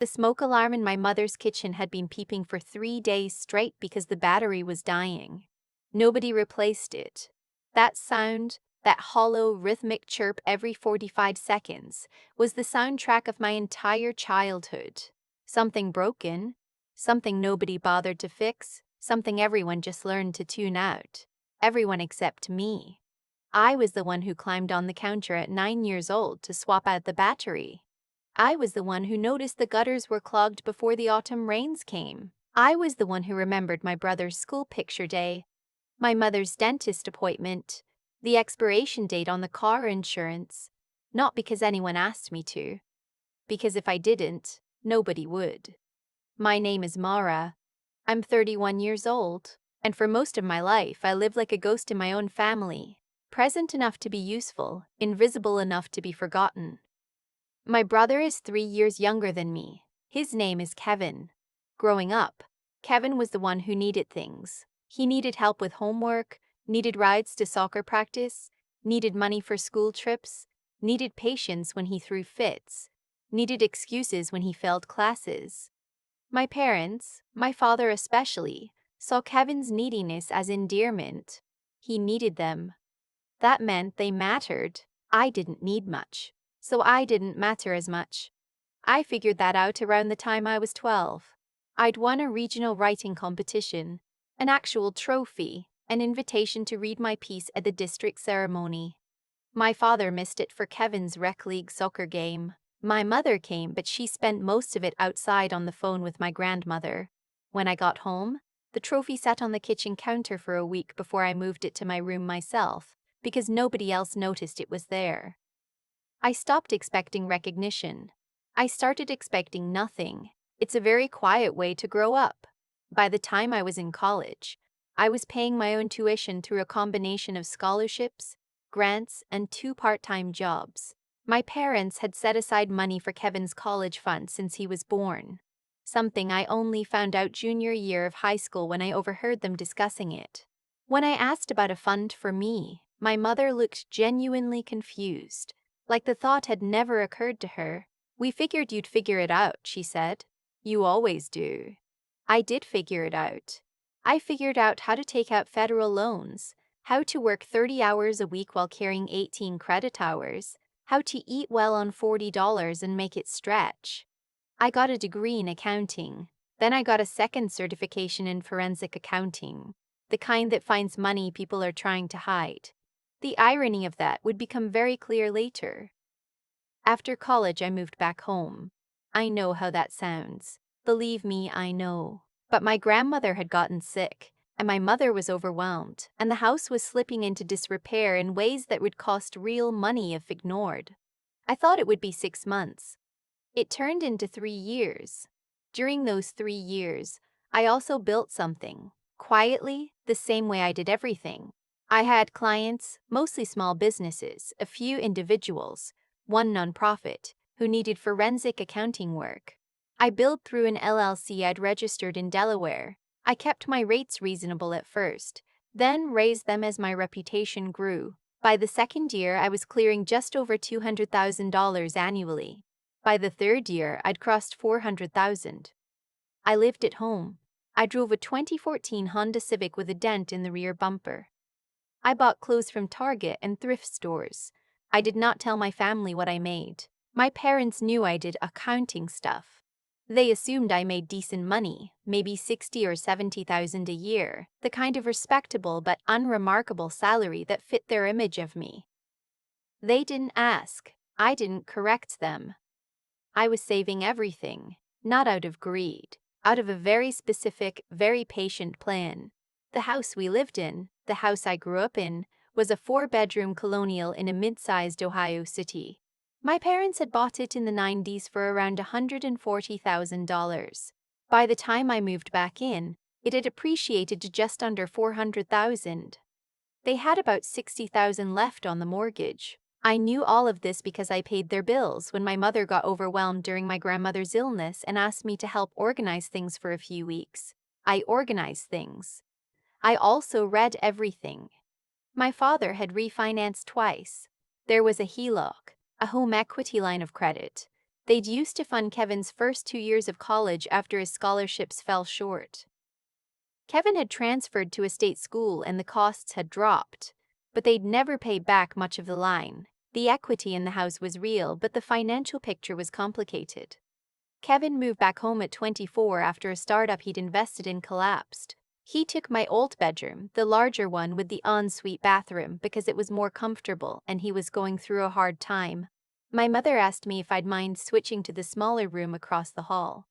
The smoke alarm in my mother's kitchen had been beeping for 3 days straight because the battery was dying. Nobody replaced it. That sound, that hollow, rhythmic chirp every 45 seconds, was the soundtrack of my entire childhood. Something broken, something nobody bothered to fix, something everyone just learned to tune out. Everyone except me. I was the one who climbed on the counter at 9 years old to swap out the battery. I was the one who noticed the gutters were clogged before the autumn rains came. I was the one who remembered my brother's school picture day, my mother's dentist appointment, the expiration date on the car insurance, not because anyone asked me to, because if I didn't, nobody would. My name is Mara. I'm 31 years old, and for most of my life I lived like a ghost in my own family, present enough to be useful, invisible enough to be forgotten. My brother is 3 years younger than me. His name is Kevin. Growing up, Kevin was the one who needed things. He needed help with homework, needed rides to soccer practice, needed money for school trips, needed patience when he threw fits, needed excuses when he failed classes. My parents, my father especially, saw Kevin's neediness as endearment. He needed them. That meant they mattered. I didn't need much, so I didn't matter as much. I figured that out around the time I was 12. I'd won a regional writing competition, an actual trophy, an invitation to read my piece at the district ceremony. My father missed it for Kevin's rec league soccer game. My mother came, but she spent most of it outside on the phone with my grandmother. When I got home, the trophy sat on the kitchen counter for a week before I moved it to my room myself, because nobody else noticed it was there. I stopped expecting recognition. I started expecting nothing. It's a very quiet way to grow up. By the time I was in college, I was paying my own tuition through a combination of scholarships, grants, and 2 part-time jobs. My parents had set aside money for Kevin's college fund since he was born, something I only found out junior year of high school when I overheard them discussing it. When I asked about a fund for me, my mother looked genuinely confused, like the thought had never occurred to her. "We figured you'd figure it out," she said. "You always do." I did figure it out. I figured out how to take out federal loans, how to work 30 hours a week while carrying 18 credit hours, how to eat well on $40 and make it stretch. I got a degree in accounting. Then I got a second certification in forensic accounting, the kind that finds money people are trying to hide. The irony of that would become very clear later. After college, I moved back home. I know how that sounds. Believe me, I know. But my grandmother had gotten sick, and my mother was overwhelmed, and the house was slipping into disrepair in ways that would cost real money if ignored. I thought it would be 6 months. It turned into 3 years. During those 3 years, I also built something, quietly, the same way I did everything. I had clients, mostly small businesses, a few individuals, one nonprofit, who needed forensic accounting work. I billed through an LLC I'd registered in Delaware. I kept my rates reasonable at first, then raised them as my reputation grew. By the second year, I was clearing just over $200,000 annually. By the third year, I'd crossed 400,000. I lived at home. I drove a 2014 Honda Civic with a dent in the rear bumper. I bought clothes from Target and thrift stores. I did not tell my family what I made. My parents knew I did accounting stuff. They assumed I made decent money, maybe 60 or 70,000 a year, the kind of respectable but unremarkable salary that fit their image of me. They didn't ask. I didn't correct them. I was saving everything, not out of greed, out of a very specific, very patient plan. The house we lived in, the house I grew up in, was a 4-bedroom colonial in a mid-sized Ohio city. My parents had bought it in the 90s for around $140,000. By the time I moved back in, it had appreciated to just under $400,000. They had about $60,000 left on the mortgage. I knew all of this because I paid their bills when my mother got overwhelmed during my grandmother's illness and asked me to help organize things for a few weeks. I organized things. I also read everything. My father had refinanced twice. There was a HELOC, a home equity line of credit. They'd used to fund Kevin's first 2 years of college after his scholarships fell short. Kevin had transferred to a state school and the costs had dropped, but they'd never paid back much of the line. The equity in the house was real, but the financial picture was complicated. Kevin moved back home at 24 after a startup he'd invested in collapsed. He took my old bedroom, the larger one with the ensuite bathroom, because it was more comfortable and he was going through a hard time. My mother asked me if I'd mind switching to the smaller room across the hall.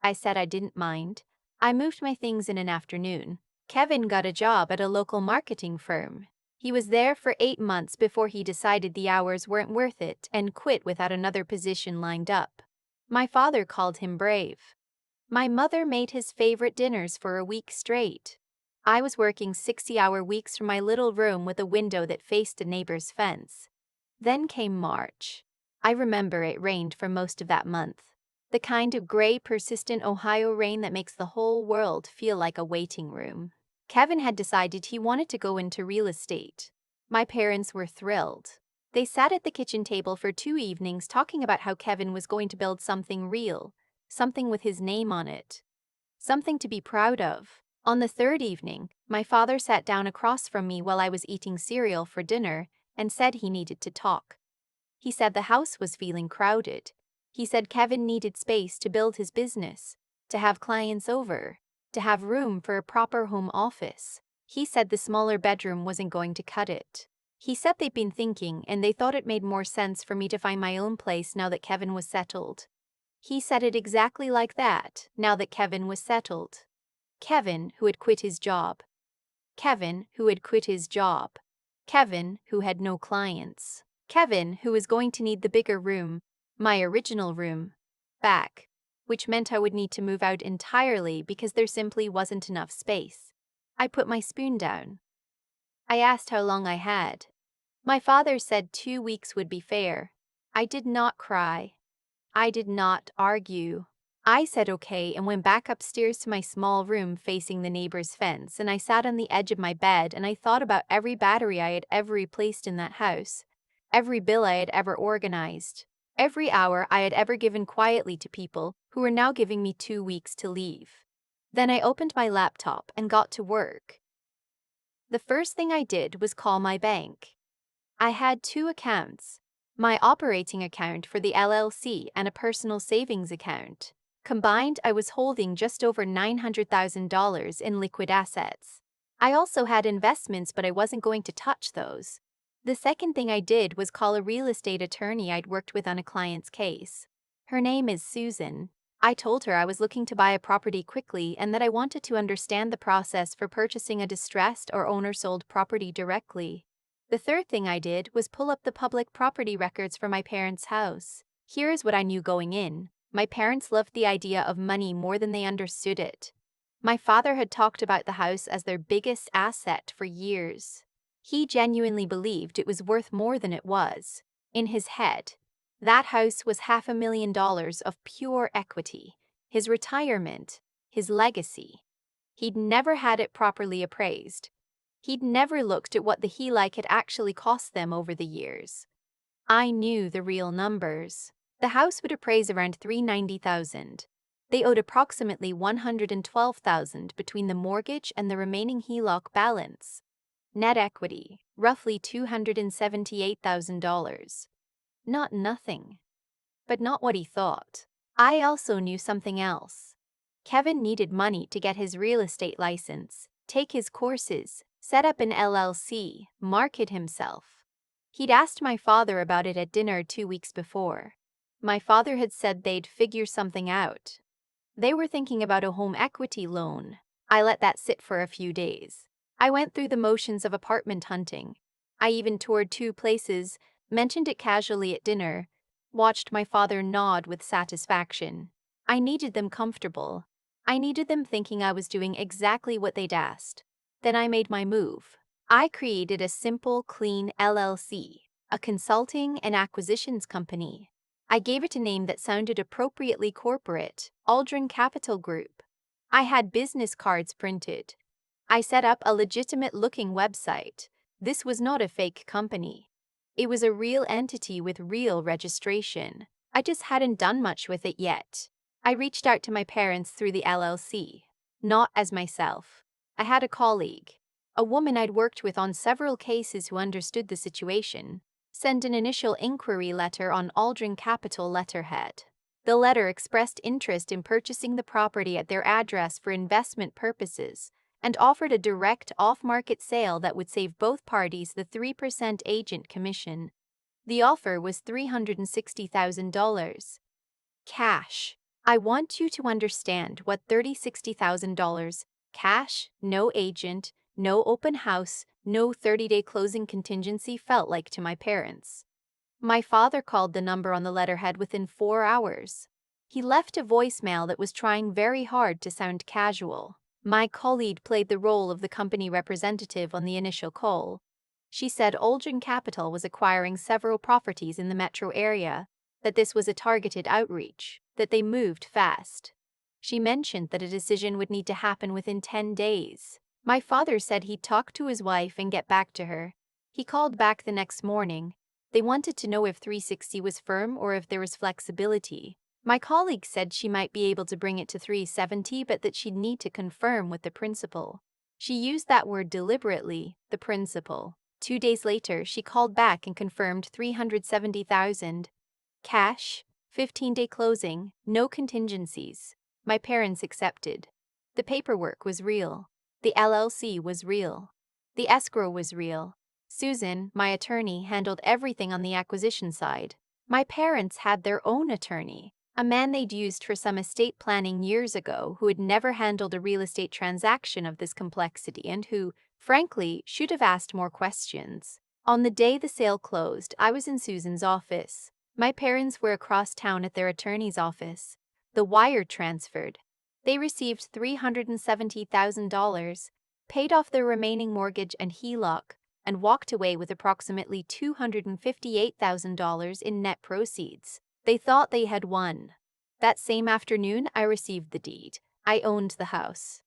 I said I didn't mind. I moved my things in an afternoon. Kevin got a job at a local marketing firm. He was there for 8 months before he decided the hours weren't worth it and quit without another position lined up. My father called him brave. My mother made his favorite dinners for a week straight. I was working 60-hour weeks from my little room with a window that faced a neighbor's fence. Then came March. I remember it rained for most of that month. The kind of gray, persistent Ohio rain that makes the whole world feel like a waiting room. Kevin had decided he wanted to go into real estate. My parents were thrilled. They sat at the kitchen table for 2 evenings talking about how Kevin was going to build something real, something with his name on it, something to be proud of. On the 3rd evening, my father sat down across from me while I was eating cereal for dinner and said he needed to talk. He said the house was feeling crowded. He said Kevin needed space to build his business, to have clients over, to have room for a proper home office. He said the smaller bedroom wasn't going to cut it. He said they'd been thinking and they thought it made more sense for me to find my own place now that Kevin was settled. He said it exactly like that, now that Kevin was settled. Kevin, who had quit his job. Kevin, who had quit his job. Kevin, who had no clients. Kevin, who was going to need the bigger room, my original room, back, which meant I would need to move out entirely because there simply wasn't enough space. I put my spoon down. I asked how long I had. My father said 2 weeks would be fair. I did not cry. I did not argue. I said okay and went back upstairs to my small room facing the neighbor's fence, and I sat on the edge of my bed and I thought about every battery I had ever replaced in that house, every bill I had ever organized, every hour I had ever given quietly to people who were now giving me 2 weeks to leave. Then I opened my laptop and got to work. The first thing I did was call my bank. I had 2 accounts, my operating account for the LLC and a personal savings account. Combined, I was holding just over $900,000 in liquid assets. I also had investments, but I wasn't going to touch those. The second thing I did was call a real estate attorney I'd worked with on a client's case. Her name is Susan. I told her I was looking to buy a property quickly and that I wanted to understand the process for purchasing a distressed or owner-sold property directly. The third thing I did was pull up the public property records for my parents' house. Here's what I knew going in. My parents loved the idea of money more than they understood it. My father had talked about the house as their biggest asset for years. He genuinely believed it was worth more than it was. In his head, that house was $500,000 of pure equity, his retirement, his legacy. He'd never had it properly appraised. He'd never looked at what the HELOC had actually cost them over the years. I knew the real numbers. The house would appraise around $390,000. They owed approximately $112,000 between the mortgage and the remaining HELOC balance. Net equity, roughly $278,000. Not nothing. But not what he thought. I also knew something else. Kevin needed money to get his real estate license, take his courses, set up an LLC, market himself. He'd asked my father about it at dinner 2 weeks before. My father had said they'd figure something out. They were thinking about a home equity loan. I let that sit for a few days. I went through the motions of apartment hunting. I even toured 2 places, mentioned it casually at dinner, watched my father nod with satisfaction. I needed them comfortable. I needed them thinking I was doing exactly what they'd asked. Then I made my move. I created a simple, clean LLC, a consulting and acquisitions company. I gave it a name that sounded appropriately corporate, Aldrin Capital Group. I had business cards printed. I set up a legitimate-looking website. This was not a fake company. It was a real entity with real registration. I just hadn't done much with it yet. I reached out to my parents through the LLC, not as myself. I had a colleague, a woman I'd worked with on several cases who understood the situation, send an initial inquiry letter on Aldrin Capital letterhead. The letter expressed interest in purchasing the property at their address for investment purposes and offered a direct off-market sale that would save both parties the 3% agent commission. The offer was $360,000. Cash. I want you to understand what $60,000 cash, no agent, no open house, no 30-day closing contingency felt like to my parents. My father called the number on the letterhead within 4 hours. He left a voicemail that was trying very hard to sound casual. My colleague played the role of the company representative on the initial call. She said Aldrin Capital was acquiring several properties in the metro area, that this was a targeted outreach, that they moved fast. She mentioned that a decision would need to happen within 10 days. My father said he'd talk to his wife and get back to her. He called back the next morning. They wanted to know if 360 was firm or if there was flexibility. My colleague said she might be able to bring it to 370, but that she'd need to confirm with the principal. She used that word deliberately, the principal. 2 days later, she called back and confirmed 370,000. Cash, 15-day closing, no contingencies. My parents accepted. The paperwork was real. The LLC was real. The escrow was real. Susan, my attorney, handled everything on the acquisition side. My parents had their own attorney, a man they'd used for some estate planning years ago who had never handled a real estate transaction of this complexity and who, frankly, should have asked more questions. On the day the sale closed, I was in Susan's office. My parents were across town at their attorney's office. The wire transferred. They received $370,000, paid off their remaining mortgage and HELOC, and walked away with approximately $258,000 in net proceeds. They thought they had won. That same afternoon, I received the deed. I owned the house.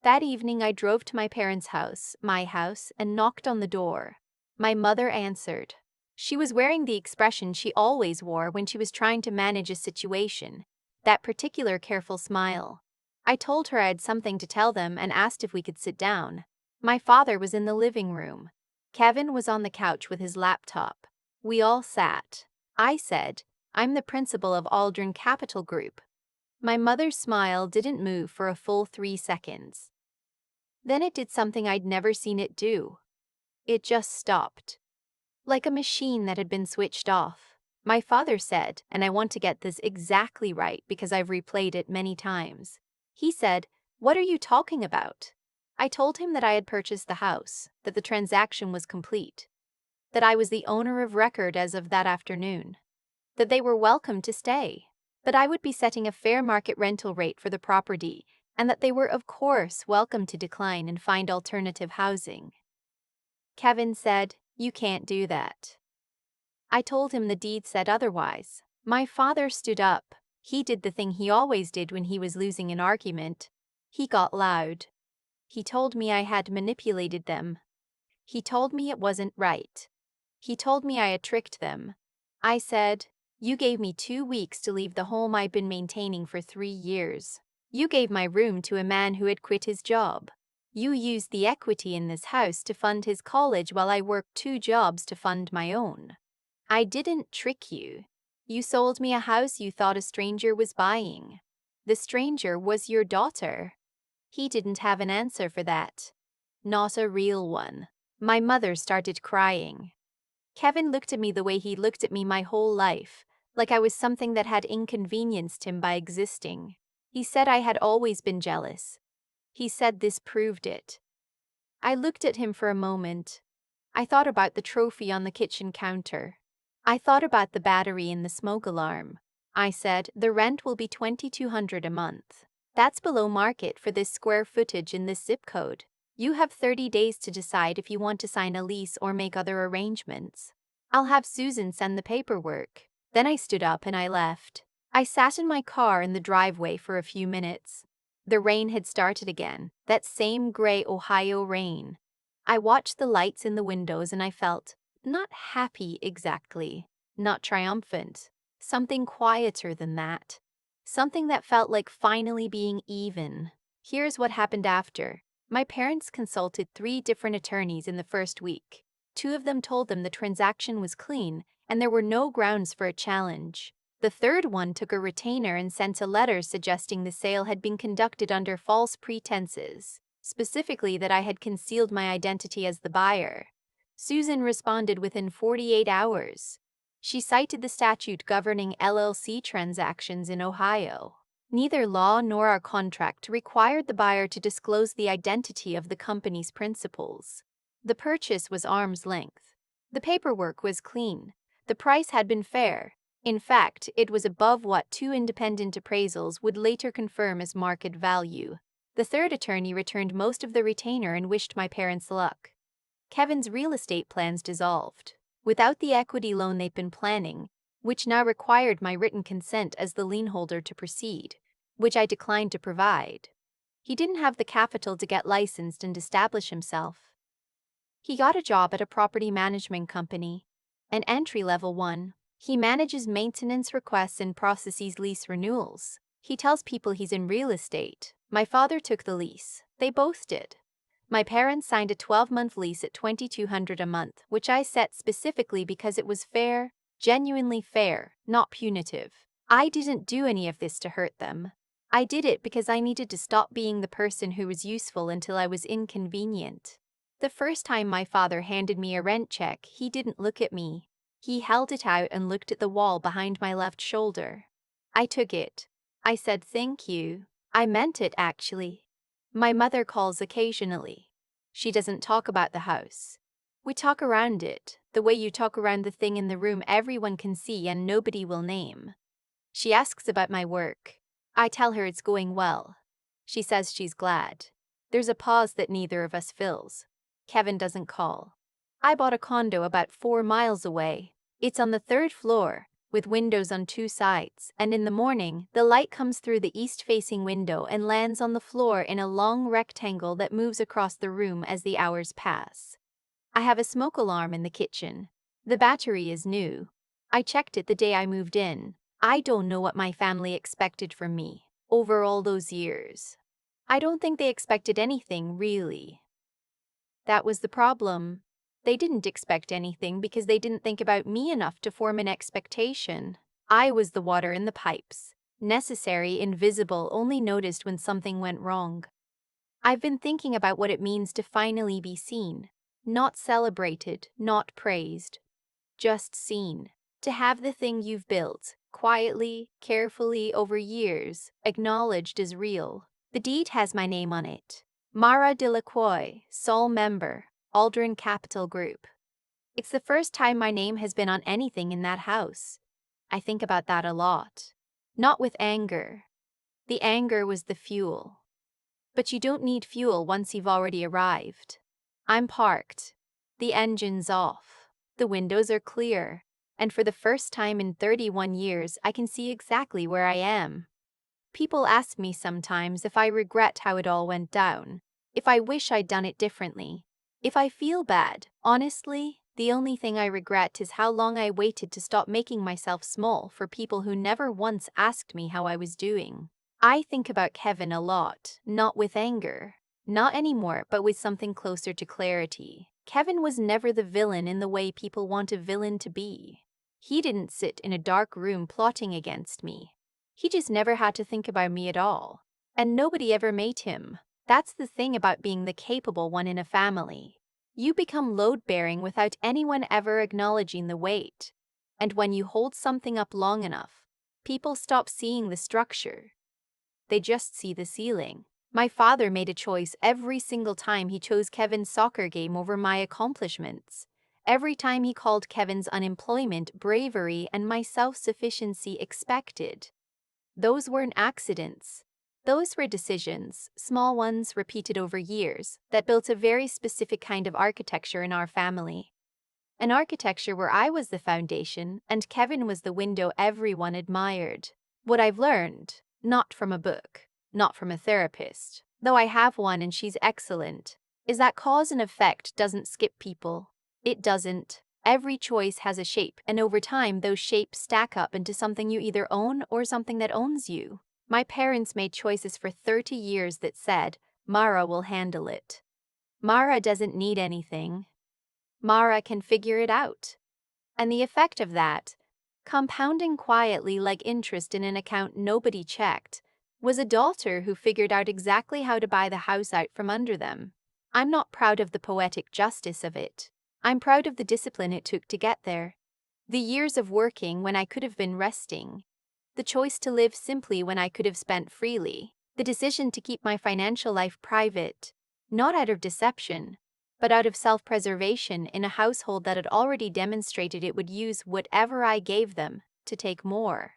That evening, I drove to my parents' house, my house, and knocked on the door. My mother answered. She was wearing the expression she always wore when she was trying to manage a situation, that particular careful smile. I told her I had something to tell them and asked if we could sit down. My father was in the living room. Kevin was on the couch with his laptop. We all sat. I said, "I'm the principal of Aldrin Capital Group." My mother's smile didn't move for a full 3 seconds. Then it did something I'd never seen it do. It just stopped. Like a machine that had been switched off. My father said, and I want to get this exactly right because I've replayed it many times. He said, "What are you talking about?" I told him that I had purchased the house, that the transaction was complete, that I was the owner of record as of that afternoon, that they were welcome to stay, that I would be setting a fair market rental rate for the property, and that they were, of course, welcome to decline and find alternative housing. Kevin said, "You can't do that." I told him the deed said otherwise. My father stood up. He did the thing he always did when he was losing an argument. He got loud. He told me I had manipulated them. He told me it wasn't right. He told me I had tricked them. I said, "You gave me 2 weeks to leave the home I'd been maintaining for 3 years. You gave my room to a man who had quit his job. You used the equity in this house to fund his college while I worked 2 jobs to fund my own. I didn't trick you. You sold me a house you thought a stranger was buying. The stranger was your daughter." He didn't have an answer for that. Not a real one. My mother started crying. Kevin looked at me the way he looked at me my whole life, like I was something that had inconvenienced him by existing. He said I had always been jealous. He said this proved it. I looked at him for a moment. I thought about the trophy on the kitchen counter. I thought about the battery in the smoke alarm. I said, "The rent will be $2,200 a month. That's below market for this square footage in this zip code. You have 30 days to decide if you want to sign a lease or make other arrangements. I'll have Susan send the paperwork." Then I stood up and I left. I sat in my car in the driveway for a few minutes. The rain had started again, that same gray Ohio rain. I watched the lights in the windows and I felt not happy exactly, not triumphant, Something quieter than that. Something that felt like finally being even. Here's what happened after. My parents consulted 3 different attorneys in the first week. 2 of them told them the transaction was clean and there were no grounds for a challenge. The third one took a retainer and sent a letter suggesting the sale had been conducted under false pretenses, specifically that I had concealed my identity as the buyer. Susan responded within 48 hours. She cited the statute governing LLC transactions in Ohio. Neither law nor our contract required the buyer to disclose the identity of the company's principals. The purchase was arm's length. The paperwork was clean. The price had been fair. In fact, it was above what 2 independent appraisals would later confirm as market value. The third attorney returned most of the retainer and wished my parents luck. Kevin's real estate plans dissolved. Without the equity loan they'd been planning, which now required my written consent as the lien holder to proceed, which I declined to provide. He didn't have the capital to get licensed and establish himself. He got a job at a property management company, an entry-level one. He manages maintenance requests and processes lease renewals. He tells people he's in real estate. My father took the lease. They both did. My parents signed a 12-month lease at $2,200 a month, which I set specifically because it was fair, genuinely fair, not punitive. I didn't do any of this to hurt them. I did it because I needed to stop being the person who was useful until I was inconvenient. The first time my father handed me a rent check, he didn't look at me. He held it out and looked at the wall behind my left shoulder. I took it. I said thank you. I meant it, actually. My mother calls occasionally. She doesn't talk about the house. We talk around it, the way you talk around the thing in the room everyone can see and nobody will name. She asks about my work. I tell her it's going well. She says she's glad. There's a pause that neither of us fills. Kevin doesn't call. I bought a condo about 4 miles away. It's on the 3rd floor, with windows on 2 sides, and in the morning, the light comes through the east-facing window and lands on the floor in a long rectangle that moves across the room as the hours pass. I have a smoke alarm in the kitchen. The battery is new. I checked it the day I moved in. I don't know what my family expected from me over all those years. I don't think they expected anything, really. That was the problem. They didn't expect anything because they didn't think about me enough to form an expectation. I was the water in the pipes, necessary, invisible, only noticed when something went wrong. I've been thinking about what it means to finally be seen, not celebrated, not praised, just seen. To have the thing you've built, quietly, carefully, over years, acknowledged as real. The deed has my name on it. Mara Delacroix, sole member, Aldrin Capital Group. It's the first time my name has been on anything in that house. I think about that a lot. Not with anger. The anger was the fuel. But you don't need fuel once you've already arrived. I'm parked. The engine's off. The windows are clear. And for the first time in 31 years, I can see exactly where I am. People ask me sometimes if I regret how it all went down, if I wish I'd done it differently, if I feel bad. Honestly, the only thing I regret is how long I waited to stop making myself small for people who never once asked me how I was doing. I think about Kevin a lot, not with anger. Not anymore, but with something closer to clarity. Kevin was never the villain in the way people want a villain to be. He didn't sit in a dark room plotting against me. He just never had to think about me at all. And nobody ever made him. That's the thing about being the capable one in a family. You become load-bearing without anyone ever acknowledging the weight. And when you hold something up long enough, people stop seeing the structure. They just see the ceiling. My father made a choice every single time he chose Kevin's soccer game over my accomplishments. Every time he called Kevin's unemployment bravery and my self-sufficiency expected. Those weren't accidents. Those were decisions, small ones repeated over years, that built a very specific kind of architecture in our family. An architecture where I was the foundation and Kevin was the window everyone admired. What I've learned, not from a book, not from a therapist, though I have one and she's excellent, is that cause and effect doesn't skip people. It doesn't. Every choice has a shape, and over time, those shapes stack up into something you either own or something that owns you. My parents made choices for 30 years that said, Mara will handle it. Mara doesn't need anything. Mara can figure it out. And the effect of that, compounding quietly like interest in an account nobody checked, was a daughter who figured out exactly how to buy the house out from under them. I'm not proud of the poetic justice of it. I'm proud of the discipline it took to get there. The years of working when I could have been resting. The choice to live simply when I could have spent freely. The decision to keep my financial life private, not out of deception, but out of self-preservation in a household that had already demonstrated it would use whatever I gave them to take more.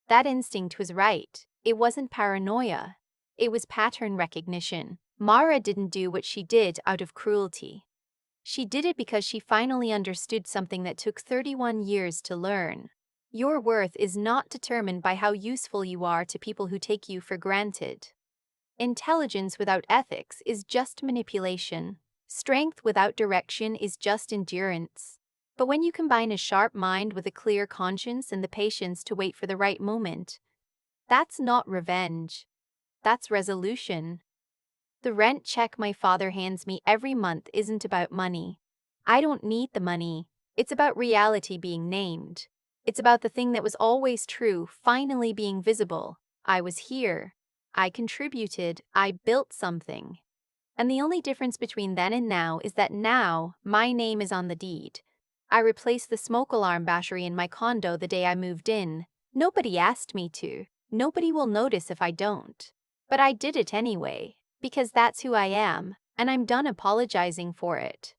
That instinct was right. It wasn't paranoia. It was pattern recognition. Mara didn't do what she did out of cruelty. She did it because she finally understood something that took 31 years to learn. Your worth is not determined by how useful you are to people who take you for granted. Intelligence without ethics is just manipulation. Strength without direction is just endurance. But when you combine a sharp mind with a clear conscience and the patience to wait for the right moment, that's not revenge. That's resolution. The rent check my father hands me every month isn't about money. I don't need the money. It's about reality being named. It's about the thing that was always true finally being visible. I was here. I contributed. I built something. And the only difference between then and now is that now my name is on the deed. I replaced the smoke alarm battery in my condo the day I moved in. Nobody asked me to. Nobody will notice if I don't. But I did it anyway, because that's who I am, and I'm done apologizing for it.